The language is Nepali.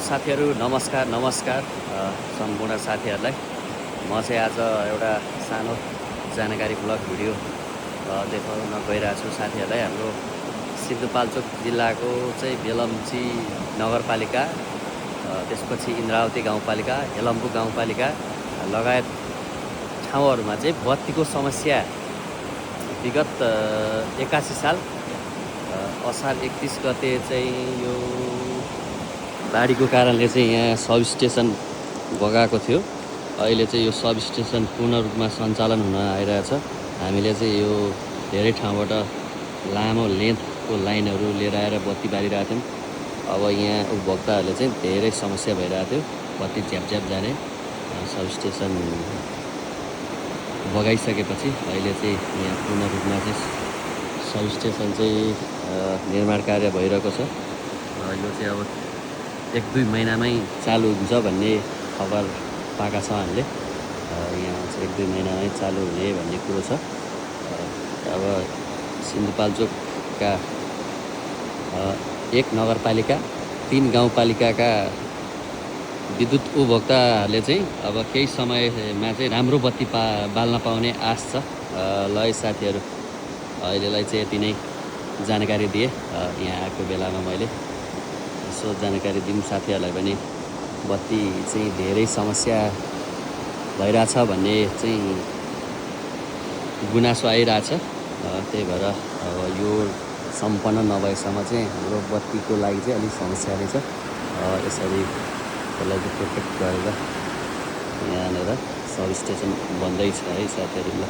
साथीहरू नमस्कार सम्पूर्ण साथीहरूलाई म चाहिँ आज एउटा सानो जानकारी ब्लग भिडियो देखाउन गइरहेको छु साथीहरूलाई। हाम्रो सिन्धुपाल्चोक जिल्लाको चाहिँ बेलम्ची नगरपालिका, त्यसपछि इन्द्रावती गाउँपालिका, हेलम्बु गाउँपालिका लगायत ठाउँहरूमा चाहिँ बत्तीको समस्या विगत 81 साल असार 31 गते चाहिँ यो बाढीको कारणले चाहिँ यहाँ सब स्टेसन बगाएको थियो। अहिले चाहिँ यो सब स्टेसन पूर्ण रूपमा सञ्चालन हुन आइरहेछ। हामीले चाहिँ यो धेरै ठाउँबाट लामो लेन्थको लाइनहरू लिएर आएर बत्ती बालिरहेको थियौँ। अब यहाँ उपभोक्ताहरूले चाहिँ धेरै समस्या भइरहेको थियो, बत्ती झ्याप जाने। सब स्टेसन बगाइसकेपछि अहिले चाहिँ यहाँ पूर्ण रूपमा चाहिँ सब स्टेसन चाहिँ निर्माण कार्य भइरहेको छ। यो चाहिँ अब 1-2 महिनामै चालु हुन्छ भन्ने खबर पाएका छौँ हामीले। यहाँ चाहिँ 1-2 महिनामै चालु हुने भन्ने कुरो छ। अब सिन्धुपाल्चोकका 1 नगरपालिका 3 गाउँपालिकाका विद्युत उपभोक्ताहरूले चाहिँ अब केही समयमा चाहिँ राम्रो बत्ती बाल्न पाउने आश छ। ल है साथीहरू, अहिलेलाई चाहिँ यति नै जानकारी दिएँ। यहाँ आएको बेलामा मैले यसो जानकारी दिउँ साथीहरूलाई पनि, बत्ती चाहिँ धेरै समस्या भइरहेछ भन्ने चाहिँ गुनासो आइरहेछ। त्यही भएर अब यो सम्पन्न नभएसम्म चाहिँ हाम्रो बत्तीको लागि चाहिँ अलिक समस्या रहेछ। यसरी त्यसलाई चाहिँ प्रोटेक्ट गरेर यहाँनिर सब स्टेसन बन्दैछ है साथीहरू। ल